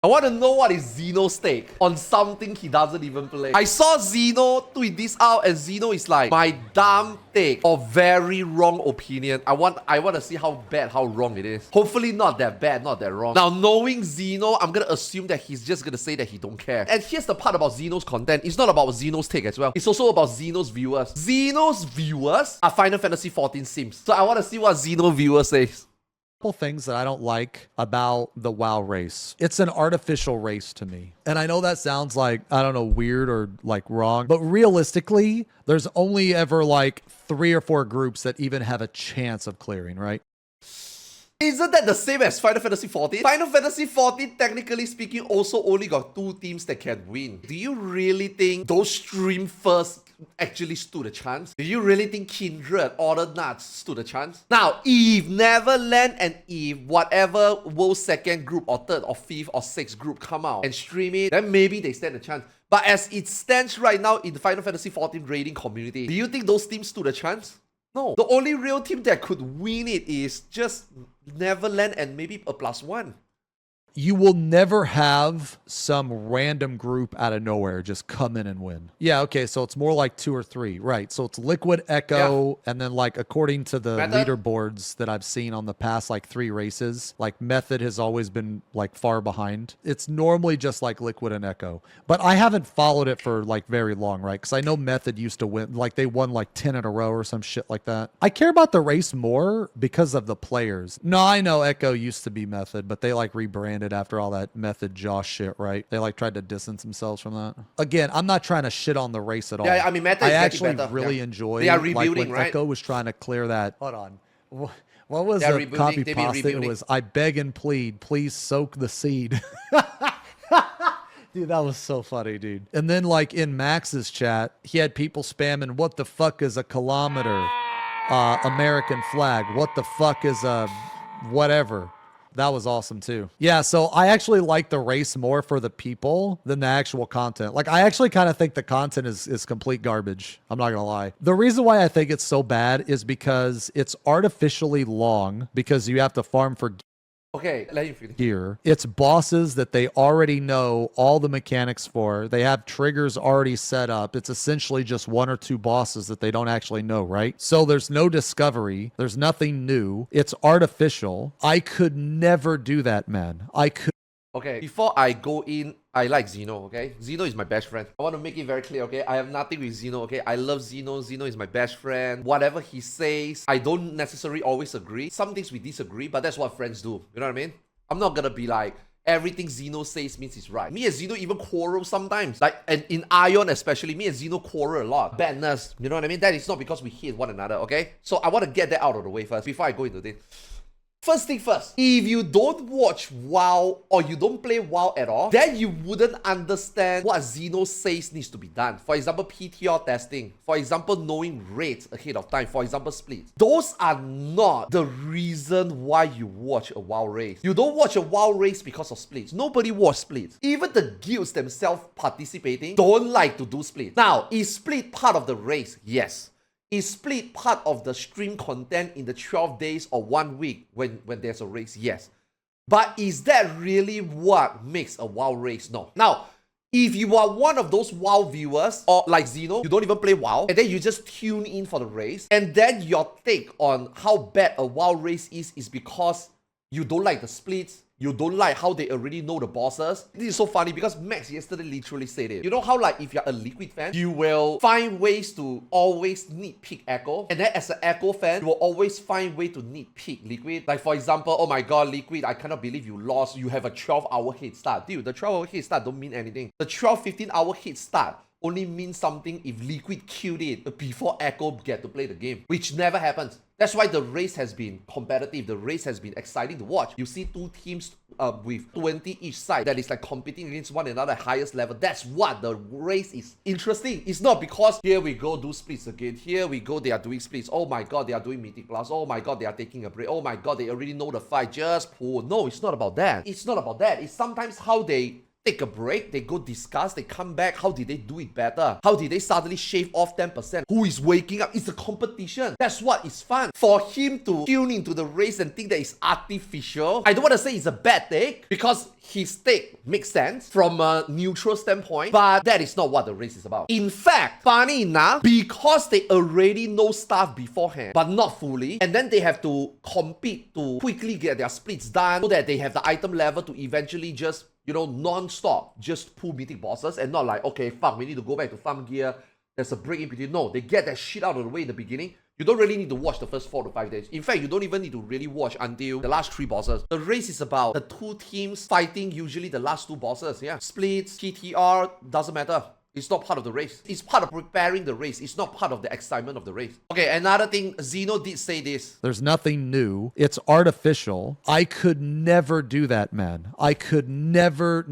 I want to know what is Zeno's take on something he doesn't even play. I saw Zeno tweet this out and Zeno is like, my dumb take or very wrong opinion. I want to see how bad, how wrong it is. Hopefully not that bad, not that wrong. Now, knowing Zeno, I'm going to assume that he's just going to say that he don't care. And here's the part about Zeno's content. It's not about Zeno's take as well. It's also about Zeno's viewers. Zeno's viewers are Final Fantasy XIV sims. So I want to see what Zeno viewers says. Couple things that I don't like about the WoW race. It's an artificial race to me. And I know that sounds like, I don't know, weird or like wrong, but realistically, there's only ever like 3 or 4 groups that even have a chance of clearing, right? Isn't that the same as Final Fantasy XIV? Final Fantasy XIV, technically speaking, also only got 2 teams that can win. Do you really think those stream first actually stood a chance? Do you really think Kindred or the Nuts stood a chance? Now, if Neverland and if whatever WoW's second group or third or fifth or sixth group come out and stream it, then maybe they stand a chance. But as it stands right now in the Final Fantasy XIV raiding community, do you think those teams stood a chance? No. The only real team that could win it is just Neverland and maybe a +1. You will never have some random group out of nowhere just come in and win. Yeah, okay, so it's more like 2 or 3, right? So it's Liquid, Echo, and then like according to the leaderboards that I've seen on the past like 3 races, like Method has always been like far behind. It's normally just like Liquid and Echo. But I haven't followed it for like very long, right? Because I know Method used to win, like they won like 10 in a row or some shit like that. I care about the race more because of the players. No, I know Echo used to be Method, but they like rebranded after all that Method Josh shit, right? They like tried to distance themselves from that. Again, I'm not trying to shit on the race at all. Yeah, I mean, Method is actually better. really enjoy. They are rebuilding, like when right? Echo was trying to clear that. Hold on. What was They're the rebuilding, copy they've been pasta? It rebuilding. was, I beg and plead, please soak the seed. Dude, that was so funny, dude. And then like in Max's chat, he had people spamming, what the fuck is a kilometer? American flag. What the fuck is a whatever? That was awesome too. Yeah, so I actually like the race more for the people than the actual content. Like, I actually kind of think the content is complete garbage. I'm not gonna lie. The reason why I think it's so bad is because it's artificially long because you have to farm for Okay, let you finish. gear. It's bosses that they already know all the mechanics for. They have triggers already set up. It's essentially just 1 or 2 bosses that they don't actually know, right? So there's no discovery. There's nothing new. It's artificial. I could never do that, man. I could. Okay, before I go in, I like Zeno, okay? Zeno is my best friend. I want to make it very clear, okay? I have nothing with Zeno, okay? I love Zeno. Zeno is my best friend. Whatever he says, I don't necessarily always agree. Some things we disagree, but that's what friends do. You know what I mean? I'm not gonna be like, everything Zeno says means he's right. Me and Zeno even quarrel sometimes. Like, and in Ion especially, me and Zeno quarrel a lot. Badness, you know what I mean? That is not because we hate one another, okay? So I want to get that out of the way first, before I go into this. First thing first, if you don't watch WoW or you don't play WoW at all, then you wouldn't understand what Zeno says needs to be done. For example, PTR testing. For example, knowing raids ahead of time. For example, splits. Those are not the reason why you watch a WoW race. You don't watch a WoW race because of splits. Nobody watch splits. Even the guilds themselves participating don't like to do splits. Now, is split part of the race? Yes. Is split part of the stream content in the 12 days or 1 week when there's a race? Yes. But is that really what makes a WoW race? No. Now, if you are one of those WoW viewers, or like Zeno, you don't even play WoW, and then you just tune in for the race, and then your take on how bad a WoW race is because you don't like the splits, you don't like how they already know the bosses. This is so funny because Max yesterday literally said it. You know how like if you're a Liquid fan, you will find ways to always nitpick Echo. And then as an Echo fan, you will always find way to nitpick Liquid. Like for example, oh my god, Liquid, I cannot believe you lost. You have a 12-hour head start. Dude, the 12-hour head start don't mean anything. The 15-hour head start only means something if Liquid killed it before Echo get to play the game, which never happens. That's why the race has been competitive. The race has been exciting to watch. You see 2 teams with 20 each side that is like competing against one another at highest level. That's what the race is interesting. It's not because here we go do splits again. Here we go, they are doing splits. Oh my god, they are doing Mythic Plus. Oh my god, they are taking a break. Oh my god, they already know the fight. Just pull. No, it's not about that. It's not about that. It's sometimes how they take a break, they go discuss, they come back. How did they do it better? How did they suddenly shave off 10%? Who is waking up? It's a competition. That's what is fun. For him to tune into the race and think that it's artificial, I don't want to say it's a bad take, because his take makes sense from a neutral standpoint, but that is not what the race is about. In fact, funny enough, because they already know stuff beforehand, but not fully, and then they have to compete to quickly get their splits done so that they have the item level to eventually just, you know, non-stop, just pull mythic bosses and not like, okay, fuck, we need to go back to farm gear. There's a break in between. No, they get that shit out of the way in the beginning. You don't really need to watch the first 4 to 5 days. In fact, you don't even need to really watch until the last 3 bosses. The race is about the 2 teams fighting usually the last 2 bosses. Yeah, splits, TTR, doesn't matter. It's not part of the race. It's part of preparing the race. It's not part of the excitement of the race. Okay, another thing, Zeno did say this. There's nothing new. It's artificial. I could never do that, man. I could never.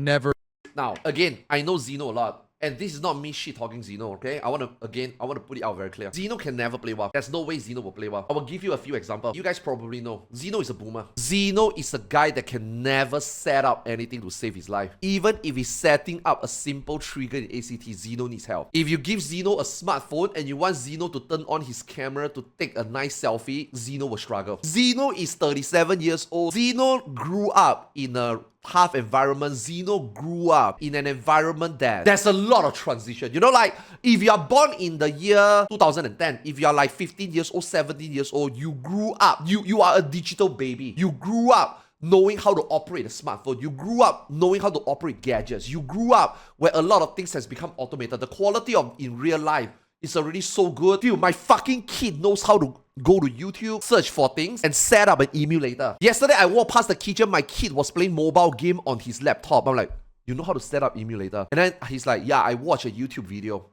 Now, again, I know Zeno a lot. And this is not me shit-talking Zeno, okay? I want to put it out very clear. Zeno can never play WoW. There's no way Zeno will play WoW. I will give you a few examples. You guys probably know. Zeno is a boomer. Zeno is a guy that can never set up anything to save his life. Even if he's setting up a simple trigger in ACT, Zeno needs help. If you give Zeno a smartphone and you want Zeno to turn on his camera to take a nice selfie, Zeno will struggle. Zeno is 37 years old. Zeno grew up in a tough environment. Zeno grew up in an environment that there's a lot of transition. You know, like if you are born in the year 2010, if you are like 15 years old, 17 years old, you grew up, you are a digital baby. You grew up knowing how to operate a smartphone. You grew up knowing how to operate gadgets. You grew up where a lot of things has become automated. The quality of in real life is already so good. Dude, my fucking kid knows how to go to YouTube, search for things, and set up an emulator. Yesterday, I walked past the kitchen. My kid was playing mobile game on his laptop. I'm like, you know how to set up emulator? And then he's like, yeah, I watched a YouTube video.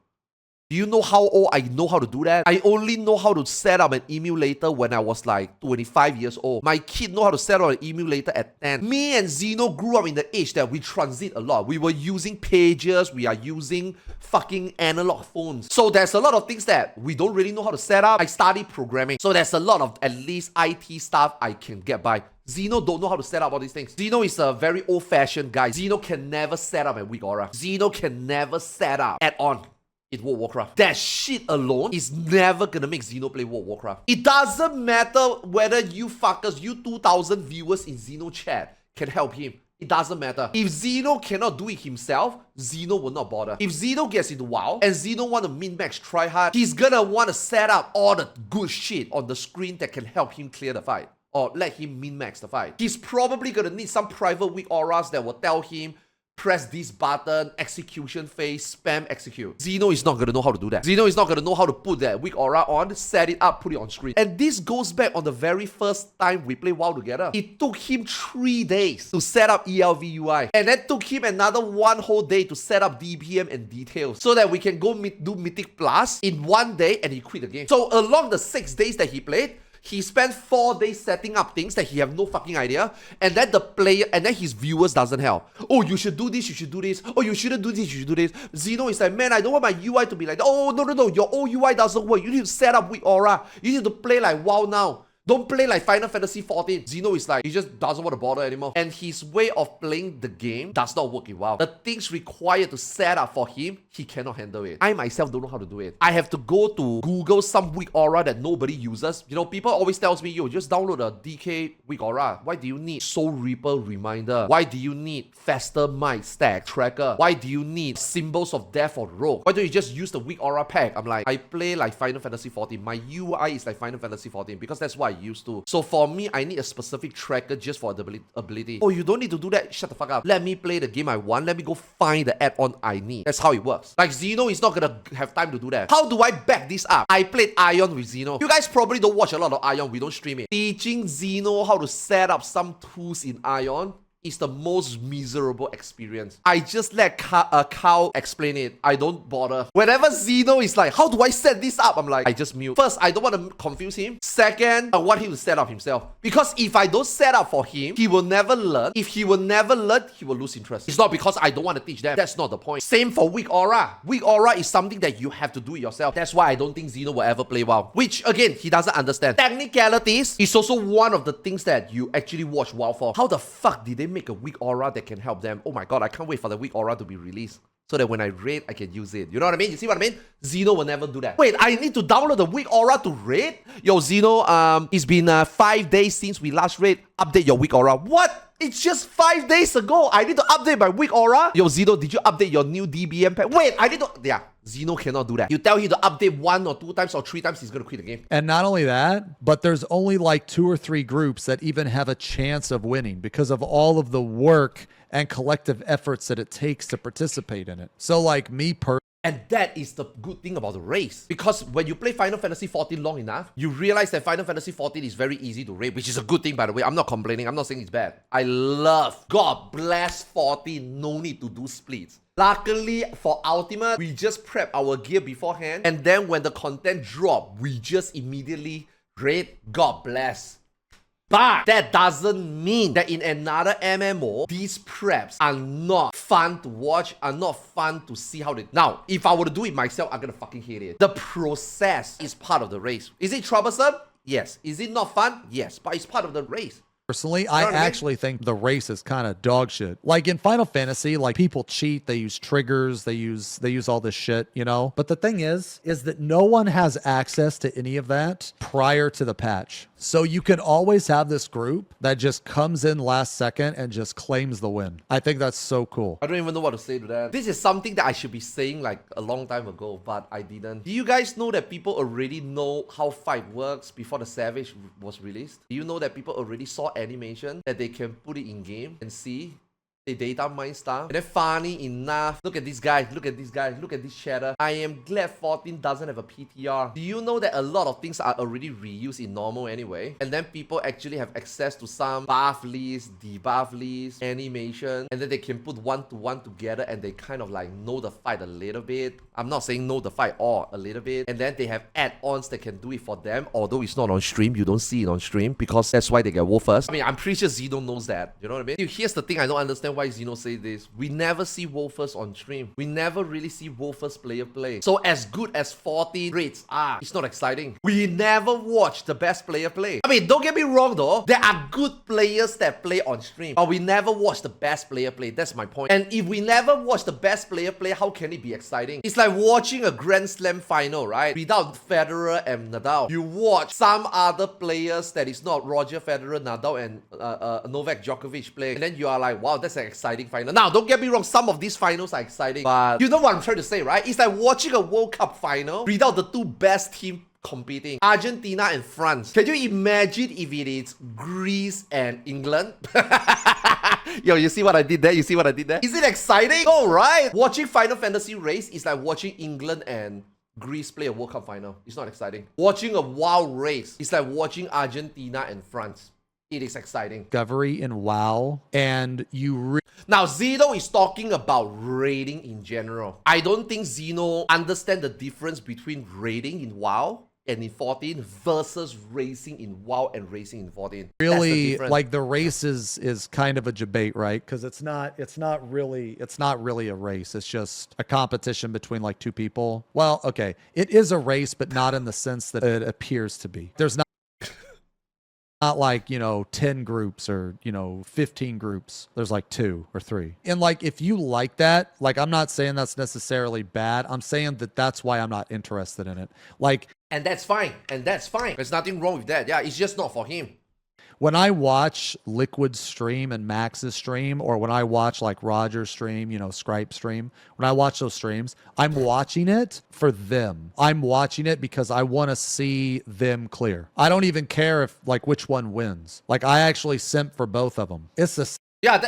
Do you know how old I know how to do that? I only know how to set up an emulator when I was like 25 years old. My kid know how to set up an emulator at 10. Me and Zeno grew up in the age that we transit a lot. We were using pages. We are using fucking analog phones. So there's a lot of things that we don't really know how to set up. I studied programming. So there's a lot of at least IT stuff I can get by. Zeno don't know how to set up all these things. Zeno is a very old-fashioned guy. Zeno can never set up a weak aura. Zeno can never set up add-on in World of Warcraft. That shit alone is never gonna make Zeno play World of Warcraft. It doesn't matter whether you fuckers, you 2,000 viewers in Zeno chat can help him. It doesn't matter. If Zeno cannot do it himself, Zeno will not bother. If Zeno gets into WoW and Zeno want to min-max try hard, he's gonna want to set up all the good shit on the screen that can help him clear the fight or let him min-max the fight. He's probably gonna need some private weak auras that will tell him, press this button, execution phase, spam execute. Zeno is not gonna know how to do that. Zeno is not gonna know how to put that weak aura on, set it up, put it on screen. And this goes back on the very first time we played WoW together. It took him 3 days to set up ELV UI. And then took him another 1 whole day to set up DPM and details so that we can go do Mythic Plus in 1 day, and he quit the game. So along the 6 days that he played, he spent 4 days setting up things that he have no fucking idea, and then the player, and then his viewers doesn't help. Oh, you should do this, you should do this. Oh, you shouldn't do this, you should do this. Zeno is like, man, I don't want my UI to be like that. Oh, no, your old UI doesn't work. You need to set up weak aura. You need to play like WoW now. Don't play like Final Fantasy XIV. Zeno is like, he just doesn't want to bother anymore. And his way of playing the game does not work in WoW. The things required to set up for him, he cannot handle it. I myself don't know how to do it. I have to go to Google some weak aura that nobody uses. You know, people always tells me, yo, just download a DK weak aura. Why do you need Soul Reaper reminder? Why do you need faster might stack tracker? Why do you need symbols of death or rogue? Why don't you just use the weak aura pack? I'm like, I play like Final Fantasy XIV. My UI is like Final Fantasy XIV because that's what I used to. So for me, I need a specific tracker just for the ability. Oh, you don't need to do that? Shut the fuck up. Let me play the game I want. Let me go find the add-on I need. That's how it works. Like Zeno is not gonna have time to do that. How do I back this up? I played Ion with Zeno. You guys probably don't watch a lot of Ion. We don't stream it. Teaching Zeno how to set up some tools in Ion is the most miserable experience. I just let Cow explain it. I don't bother. Whenever Zeno is like, how do I set this up? I'm like, I just mute. First, I don't want to confuse him. Second, I want him to set up himself. Because if I don't set up for him, he will never learn. If he will never learn, he will lose interest. It's not because I don't want to teach them. That's not the point. Same for weak aura. Weak aura is something that you have to do it yourself. That's why I don't think Zeno will ever play WoW. Which, again, he doesn't understand. Technicalities is also one of the things that you actually watch WoW for. How the fuck did they make a weak aura that can help them. Oh my god, I can't wait for the weak aura to be released. So that when I raid, I can use it. You know what I mean? You see what I mean? Xeno will never do that. Wait, I need to download the weak aura to raid? Yo, Xeno, it's been 5 days since we last raid. Update your weak aura. What? It's just 5 days ago. I need to update my weak aura? Yo, Xeno, did you update your new DBM pack? Wait, I need to... Yeah, Xeno cannot do that. You tell him to update 1 or 2 times or 3 times, he's gonna quit the game. And not only that, but there's only like 2 or 3 groups that even have a chance of winning because of all of the work and collective efforts that it takes to participate in it. So like me personally, and that is the good thing about the race. Because when you play Final Fantasy XIV long enough, you realize that Final Fantasy XIV is very easy to raid, which is a good thing, by the way. I'm not complaining. I'm not saying it's bad. I love, God bless 14. No need to do splits. Luckily for Ultimate, we just prep our gear beforehand. And then when the content drop, we just immediately raid. God bless. But that doesn't mean that in another MMO, these preps are not fun to watch, are not fun to see how they... Now, if I were to do it myself, I'm gonna fucking hate it. The process is part of the race. Is it troublesome? Yes. Is it not fun? Yes. But it's part of the race. Personally, I actually think the race is kind of dog shit. Like in Final Fantasy, like people cheat, they use triggers, they use all this shit, you know? But the thing is that no one has access to any of that prior to the patch. So you can always have this group that just comes in last second and just claims the win. I think that's so cool. I don't even know what to say to that. This is something that I should be saying like a long time ago, but I didn't. Do you guys know that people already know how fight works before the Savage was released? Do you know that people already saw animation that they can put it in game and see? They data mine stuff. And then funny enough, look at this guy, look at this guy, look at this shader. I am glad 14 doesn't have a PTR. Do you know that a lot of things are already reused in normal anyway? And then people actually have access to some buff list, debuff list, animation, and then they can put 1-to-1 together and they kind of like know the fight a little bit. I'm not saying know the fight or a little bit. And then they have add-ons that can do it for them, although it's not on stream. You don't see it on stream because that's why they get WoW first. I mean, I'm pretty sure Zeno knows that. You know what I mean? Dude, here's the thing I don't understand why Zeno say this. We never see WoW first on stream. We never really see WoW first player play. So as good as 14 rates are, it's not exciting. We never watch the best player play. I mean, don't get me wrong though. There are good players that play on stream, but we never watch the best player play. That's my point. And if we never watch the best player play, how can it be exciting? It's like watching a Grand Slam final, right? Without Federer and Nadal. You watch some other players that is not Roger Federer, Nadal, and Novak Djokovic play, and then you are like, wow, that's an exciting final. Now, don't get me wrong, some of these finals are exciting, but you know what I'm trying to say, right? It's like watching a World Cup final without the 2 best teams competing. Argentina and France. Can you imagine if it is Greece and England? Yo, you see what I did there? You see what I did there? Is it exciting? No, right? Watching Final Fantasy race is like watching England and Greece play a World Cup final. It's not exciting. Watching a WoW race is like watching Argentina and France. It is exciting. Discovery in WoW, and you now Zeno is talking about raiding in general. I don't think Zeno understands the difference between raiding in WoW and in 14 versus racing in WoW and racing in 14. Really, like the race is kind of a debate, right? Because it's not really a race. It's just a competition between like 2 people. Well, okay, it is a race, but not in the sense that it appears to be. There's not like, you know, 10 groups or, you know, 15 groups. There's like 2 or 3. And like, if you like that, like, I'm not saying that's necessarily bad. I'm saying that that's why I'm not interested in it. Like, and that's fine. And that's fine. There's nothing wrong with that. Yeah, it's just not for him. When I watch Liquid's stream and Max's stream, or when I watch like Roger's stream, you know, Scripe stream, when I watch those streams, I'm watching it for them. I'm watching it because I want to see them clear. I don't even care if like which one wins. Like I actually simp for both of them. It's the yeah,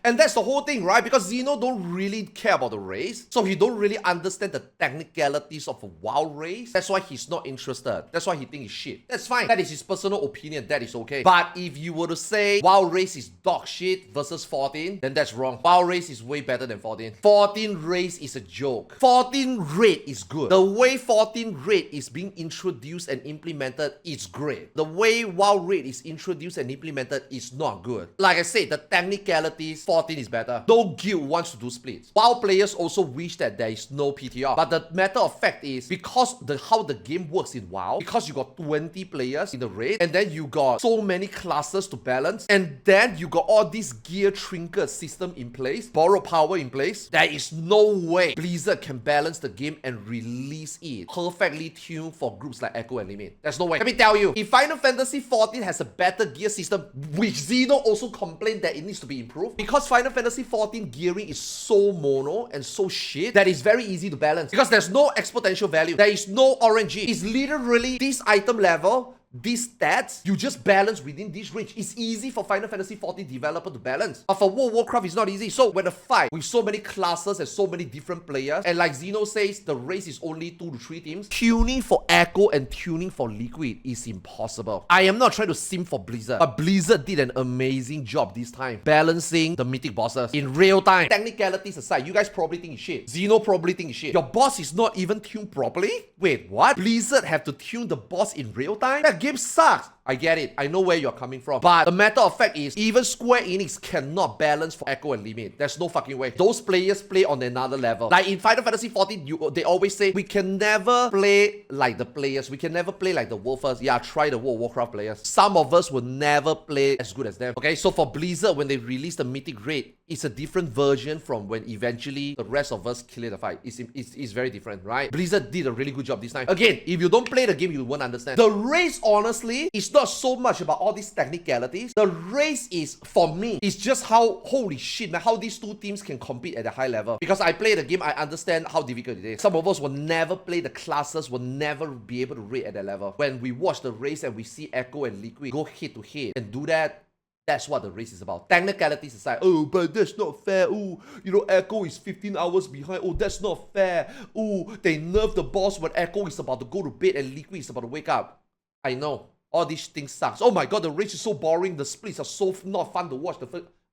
and that's the whole thing, right? Because Zeno don't really care about the race, so he don't really understand the technicalities of a WoW race. That's why he's not interested. That's why he thinks it's shit. That's fine. That is his personal opinion. That is okay. But if you were to say WoW race is dog shit versus 14, then that's wrong. WoW race is way better than 14. 14 race is a joke. 14 raid is good. The way 14 raid is being introduced and implemented is great. The way WoW raid is introduced and implemented is not good. Like I said, the technicalities, 14 is better. No guild wants to do splits. WoW players also wish that there is no PTR. But the matter of fact is, because how the game works in WoW, because you got 20 players in the raid, and then you got so many classes to balance, and then you got all this gear trinket system in place, borrow power in place, there is no way Blizzard can balance the game and release it perfectly tuned for groups like Echo and Limit. There's no way. Let me tell you, if Final Fantasy XIV has a better gear system, which Zeno also complained that it needs to be improved, because Final Fantasy XIV gearing is so mono and so shit that it's very easy to balance. Because there's no exponential value. There is no RNG. It's literally this item level, these stats, you just balance within this range. It's easy for Final Fantasy XIV developer to balance. But for World of Warcraft, it's not easy. So when a fight with so many classes and so many different players, and like Zeno says, the race is only 2 to 3 teams, tuning for Echo and tuning for Liquid is impossible. I am not trying to sim for Blizzard, but Blizzard did an amazing job this time, balancing the mythic bosses in real time. Technicalities aside, you guys probably think it's shit. Zeno probably think it's shit. Your boss is not even tuned properly? Wait, what? Blizzard have to tune the boss in real time? That game sucks. I get it. I know where you're coming from. But the matter of fact is, even Square Enix cannot balance for Echo and Limit. There's no fucking way. Those players play on another level. Like in Final Fantasy XIV, they always say, we can never play like the players. We can never play like the Wolfers. Yeah, try the World of Warcraft players. Some of us will never play as good as them. Okay, so for Blizzard, when they release the Mythic Raid, it's a different version from when eventually the rest of us kill the fight. It's very different, right? Blizzard did a really good job this time. Again, if you don't play the game, you won't understand. The race, honestly, is not so much about all these technicalities. The race is, for me, it's just how, holy shit, man, how these two teams can compete at a high level. Because I play the game, I understand how difficult it is. Some of us will never play the classes, will never be able to raid at that level. When we watch the race and we see Echo and Liquid go head to head and do that, that's what the race is about. Technicalities aside, oh, but that's not fair. Oh, you know, Echo is 15 hours behind. Oh, that's not fair. Oh, they nerf the boss when Echo is about to go to bed and Liquid is about to wake up. I know. All these things sucks. Oh my god, the race is so boring. The splits are so not fun to watch.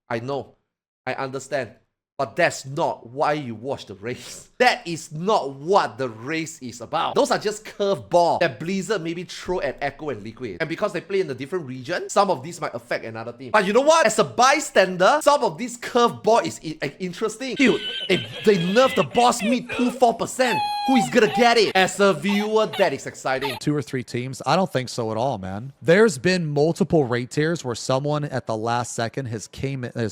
I know. I understand. But that's not why you watch the race. That is not what the race is about. Those are just curveballs that Blizzard maybe throw at Echo and Liquid. And because they play in a different region, some of these might affect another team. But you know what? As a bystander, some of these curveball is interesting. Dude, they nerf the boss mid 2-4%. Who is gonna get it? As a viewer, that is exciting. 2 or 3 teams? I don't think so at all, man. There's been multiple raid tiers where someone at the last second has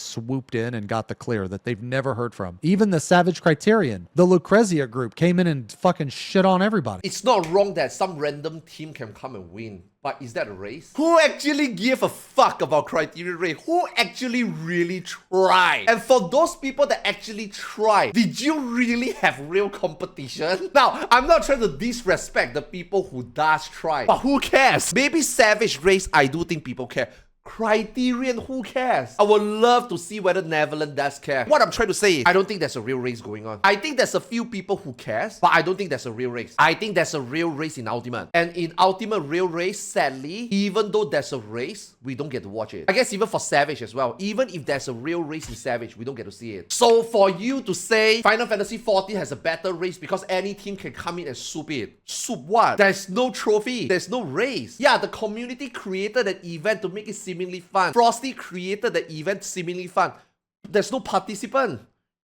swooped in and got the clear that they've never heard from. Even the Savage Criterion, the Lucrezia group came in and fucking shit on everybody. It's not wrong that some random team can come and win. But is that a race? Who actually give a fuck about Criterion Raid? Who actually really tried? And for those people that actually tried, did you really have real competition? Now, I'm not trying to disrespect the people who does try, but who cares? Maybe Savage Race, I do think people care. Criterion, who cares? I would love to see whether Neverland does care. What I'm trying to say is, I don't think there's a real race going on. I think there's a few people who cares, but I don't think there's a real race. I think there's a real race in Ultimate. And in Ultimate real race, sadly, even though there's a race, we don't get to watch it. I guess even for Savage as well. Even if there's a real race in Savage, we don't get to see it. So for you to say Final Fantasy XIV has a better race because any team can come in and soup it. Soup what? There's no trophy. There's no race. Yeah, the community created an event to make it seemingly fun. Frosty created the event seemingly fun. There's no participant.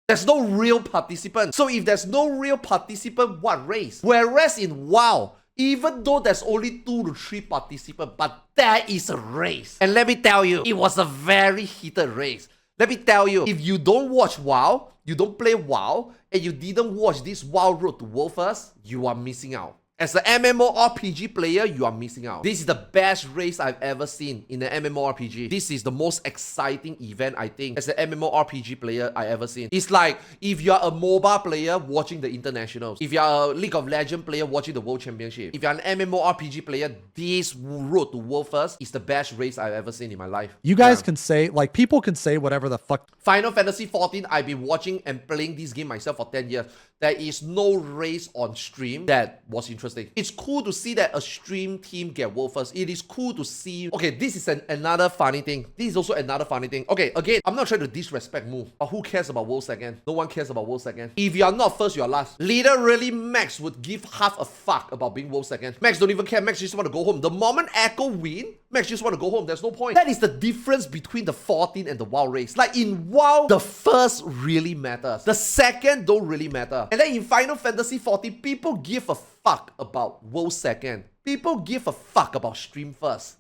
There's no real participant. So if there's no real participant, what race? Whereas in WoW, even though there's only 2 to 3 participants, but there is a race. And let me tell you, it was a very heated race. Let me tell you, if you don't watch WoW, you don't play WoW, and you didn't watch this WoW Road to WoW first, you are missing out. As an MMORPG player, you are missing out. This is the best race I've ever seen in an MMORPG. This is the most exciting event, I think, as an MMORPG player I ever seen. It's like if you're a MOBA player watching the internationals. If you're a League of Legends player watching the World Championship. If you're an MMORPG player, this Road to World First is the best race I've ever seen in my life. You guys can say, like, people can say whatever the fuck. Final Fantasy XIV, I've been watching and playing this game myself for 10 years. There is no race on stream that was interesting. It's cool to see that a stream team get world first. It is cool to see. Okay, this is another funny thing. This is also another funny thing. Okay, again, I'm not trying to disrespect Move, but who cares about world second? No one cares about world second. If you're not first, you're last. Literally, Max would give half a fuck about being world second. Max don't even care. Max just want to go home. The moment Echo win, Max just want to go home. There's no point. That is the difference between the 14 and the WoW race. Like in WoW, the first really matters. The second don't really matter. And then in Final Fantasy 14, people give a fuck about WoW second. People give a fuck about stream first.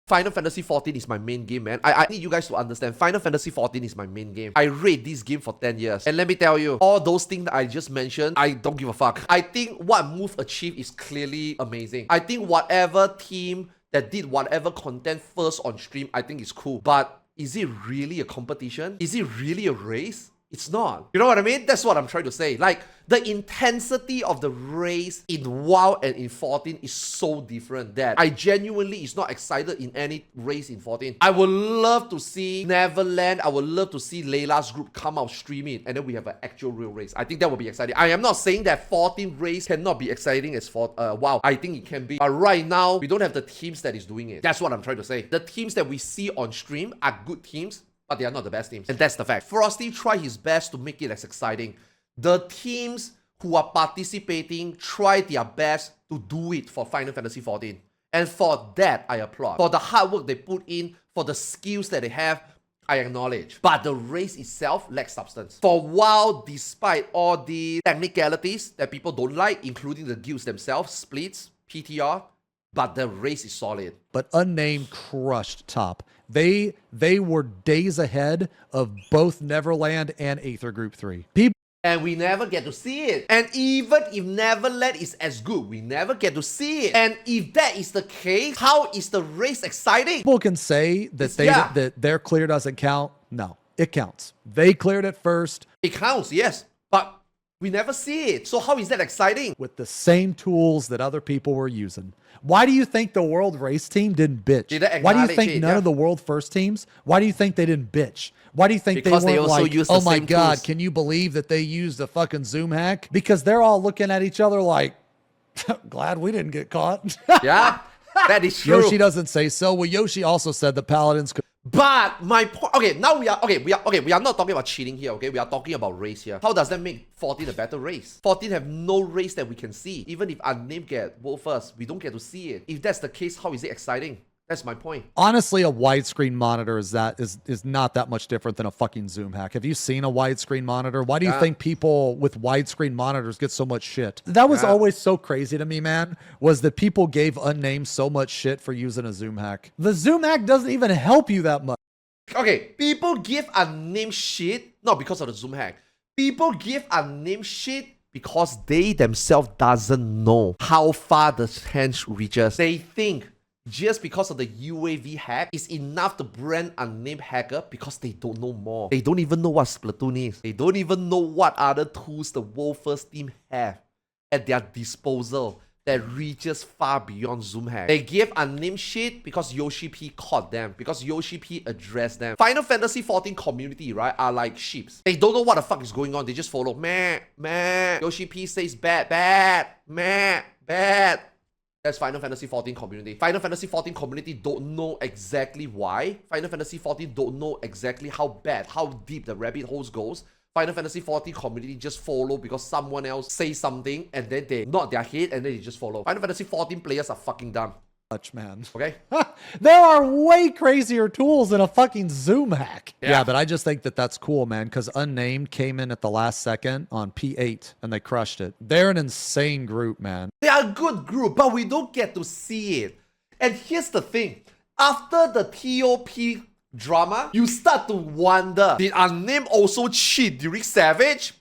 Final Fantasy 14 is my main game, man. I need you guys to understand. Final Fantasy 14 is my main game. I rate this game for 10 years. And let me tell you, all those things that I just mentioned, I don't give a fuck. I think what Move achieved is clearly amazing. I think whatever team that did whatever content first on stream, I think is cool. But is it really a competition? Is it really a race? It's not. You know what I mean? That's what I'm trying to say. Like, the intensity of the race in WoW and in 14 is so different that I genuinely is not excited in any race in 14. I would love to see Neverland. I would love to see Layla's group come out streaming and then we have an actual real race. I think that would be exciting. I am not saying that 14 race cannot be exciting as WoW. I think it can be. But right now, we don't have the teams that is doing it. That's what I'm trying to say. The teams that we see on stream are good teams, but they are not the best teams. And that's the fact. Frosty tried his best to make it as exciting. The teams who are participating try their best to do it for Final Fantasy 14. And for that, I applaud. For the hard work they put in, for the skills that they have, I acknowledge. But the race itself lacks substance. For WoW, despite all the technicalities that people don't like, including the guilds themselves, splits, PTR, but the race is solid. But Unnamed crushed top. They were days ahead of both Neverland and Aether Group 3. And we never get to see it. And even if Neverland is as good, we never get to see it. And if that is the case, how is the race exciting? People can say that that their clear doesn't count. No, it counts. They cleared it first. It counts, yes. But we never see it. So how is that exciting? With the same tools that other people were using. Why do you think the World Race team didn't bitch? Why do you think none of the World First teams? Why do you think they didn't bitch? Why do you think because they weren't also like, use oh the my same God, tools. Can you believe that they used a fucking Zoom hack? Because they're all looking at each other like, glad we didn't get caught. Yeah, that is true. Yoshi doesn't say so. Well, Yoshi also said the Paladins could. But my point, we are not talking about cheating here, okay? We are talking about race here. How does that make 14 a better race? 14 have no race that we can see. Even if Unnamed get world first, we don't get to see it. If that's the case, how is it exciting? That's my point. Honestly, a widescreen monitor is not that much different than a fucking Zoom hack. Have you seen a widescreen monitor? Why do you think people with widescreen monitors get so much shit? That was always so crazy to me, man, was that people gave Unnamed so much shit for using a Zoom hack. The Zoom hack doesn't even help you that much. Okay, people give Unnamed shit, not because of the Zoom hack. People give Unnamed shit because they themselves doesn't know how far the hands reaches. They think just because of the UAV hack is enough to brand Unnamed hacker because they don't know more. They don't even know what Splatoon is. They don't even know what other tools the World First team have at their disposal that reaches far beyond Zoom hack. They gave Unnamed shit because Yoshi P caught them, because Yoshi P addressed them. Final Fantasy 14 community, right, are like sheeps. They don't know what the fuck is going on. They just follow. Meh, meh. Yoshi P says bad, bad, meh, bad. That's Final Fantasy 14 community. Final Fantasy 14 community don't know exactly why. Final Fantasy 14 don't know exactly how bad, how deep the rabbit holes goes. Final Fantasy 14 community just follow because someone else says something and then they nod their head and then they just follow. Final Fantasy 14 players are fucking dumb. Man. Okay? There are way crazier tools than a fucking Zoom hack. Yeah, but I just think that that's cool, man, because Unnamed came in at the last second on P8 and they crushed it. They're an insane group, man. They are a good group, but we don't get to see it. And here's the thing. After the TOP drama, you start to wonder, did Unnamed also cheat during Savage?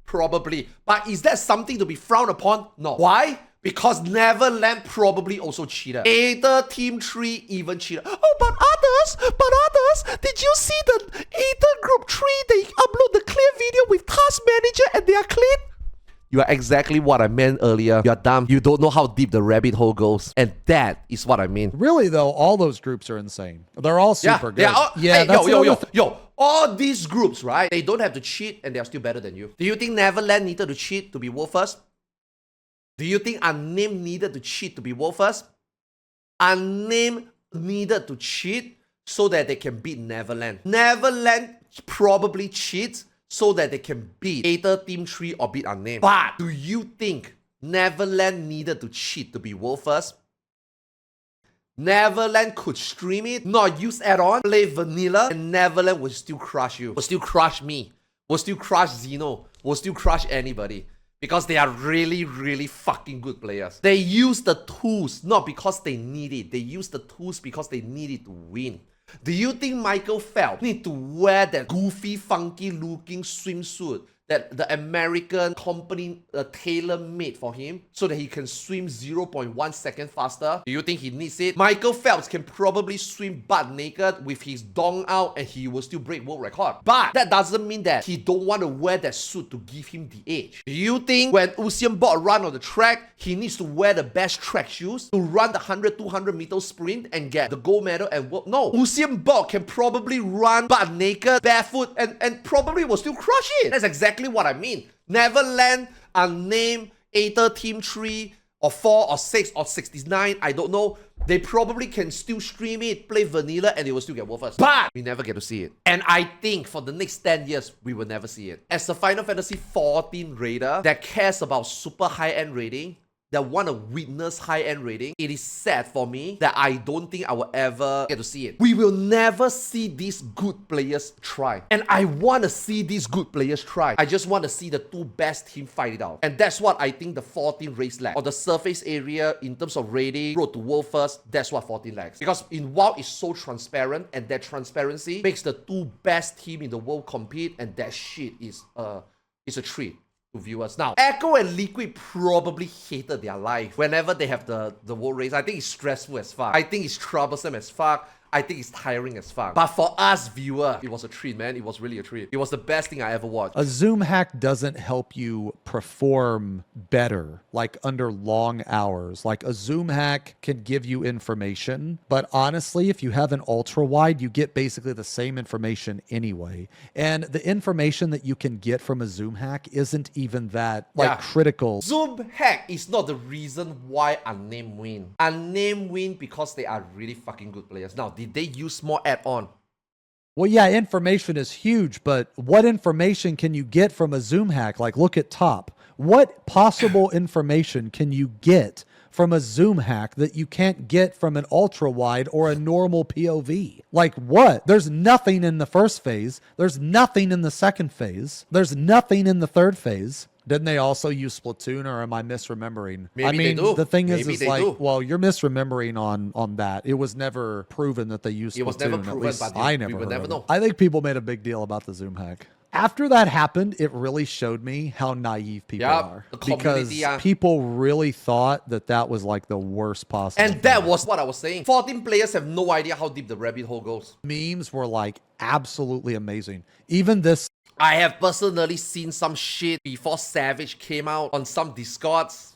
Probably. But is that something to be frowned upon? No. Why? Because Neverland probably also cheated. Aether Team 3 even cheated. Oh, but others, did you see the Aether Group 3? They upload the clear video with Task Manager and they are clean? You are exactly what I meant earlier. You are dumb. You don't know how deep the rabbit hole goes. And that is what I mean. Really, though, all those groups are insane. They're all super good. They are all, yeah, hey, yo. All these groups, right? They don't have to cheat and they are still better than you. Do you think Neverland needed to cheat to be world first? Do you think Unnamed needed to cheat to be world first? Unnamed needed to cheat so that they can beat Neverland. Neverland probably cheats so that they can beat Aether Team 3 or beat Unnamed. But do you think Neverland needed to cheat to be world first? Neverland could stream it, not use add-on, play vanilla, and Neverland will still crush you. Will still crush me. Will still crush Zeno. Will still crush anybody. Because they are really, really fucking good players. They use the tools not because they need it. They use the tools because they need it to win. Do you think Michael Phelps need to wear that goofy, funky looking swimsuit that the American company tailor-made for him so that he can swim 0.1 second faster? Do you think he needs it? Michael Phelps can probably swim butt naked with his dong out and he will still break world record. But that doesn't mean that he don't want to wear that suit to give him the edge. Do you think when Usain Bolt run on the track, he needs to wear the best track shoes to run the 100, 200 meter sprint and get the gold medal and world? No. Usain Bolt can probably run butt naked, barefoot, and probably will still crush it. That's exactly what I mean. Neverland, unnamed, Aether Team 3 or 4 or 6 or 69, I don't know. They probably can still stream it, play vanilla, and they will still get world first. But we never get to see it. And I think for the next 10 years, we will never see it. As a Final Fantasy XIV raider that cares about super high-end raiding, that want to witness high-end raiding, it is sad for me that I don't think I will ever get to see it. We will never see these good players try. And I want to see these good players try. I just want to see the two best teams fight it out. And that's what I think the 14 race lack. Or the surface area in terms of raiding, road to world first, that's what 14 lacks. Because in WoW, it's so transparent, and that transparency makes the two best teams in the world compete, and that shit is a treat to viewers. Now, Echo and Liquid probably hated their life whenever they have the world race. I think it's stressful as fuck. I think it's troublesome as fuck. I think it's tiring as fuck. But for us viewer, it was a treat, man. It was really a treat. It was the best thing I ever watched. A zoom hack doesn't help you perform better, like under long hours. Like a zoom hack can give you information, but honestly, if you have an ultra wide, you get basically the same information anyway. And the information that you can get from a zoom hack isn't even that critical. Zoom hack is not the reason why Unnamed win. Unnamed win because they are really fucking good players. Now, did they use more add-on? Well, yeah, information is huge, but what information can you get from a zoom hack? Like, look at top. What possible information can you get from a zoom hack that you can't get from an ultra wide or a normal POV? Like what? There's nothing in the first phase. There's nothing in the second phase. There's nothing in the third phase. Didn't they also use Splatoon, or am I misremembering? Maybe I mean, they do. The thing Maybe is they like, do. well, you're misremembering on that. It was never proven that they used Splatoon. It was never proven, At least but I never we will heard never of it. know. I think people made a big deal about the zoom hack. After that happened, it really showed me how naive people are. The Because community, people really thought that that was like the worst possible And that was what I was saying. 14 players have no idea how deep the rabbit hole goes. Memes were like absolutely amazing. Even this I have personally seen some shit before Savage came out on some Discords.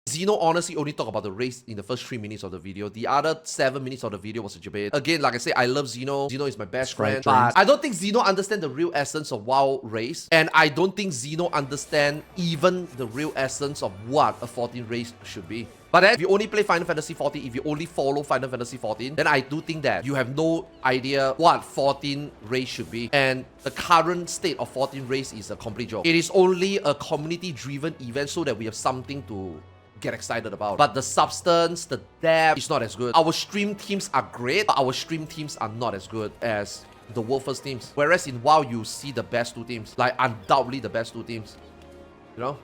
Zeno honestly only talked about the race in the first 3 minutes of the video. The other 7 minutes of the video was a debate. Again, like I said, I love Zeno. Zeno is my best friend. But I don't think Zeno understands the real essence of WoW race. And I don't think Zeno understands even the real essence of what a 14 race should be. But then, if you only play Final Fantasy XIV, if you only follow Final Fantasy XIV, then I do think that you have no idea what 14 race should be. And the current state of 14 race is a complete joke. It is only a community-driven event so that we have something to get excited about. But the substance, the depth is not as good. Our stream teams are great, but our stream teams are not as good as the world first teams. Whereas in WoW, you see the best two teams. Like, undoubtedly the best two teams. You know?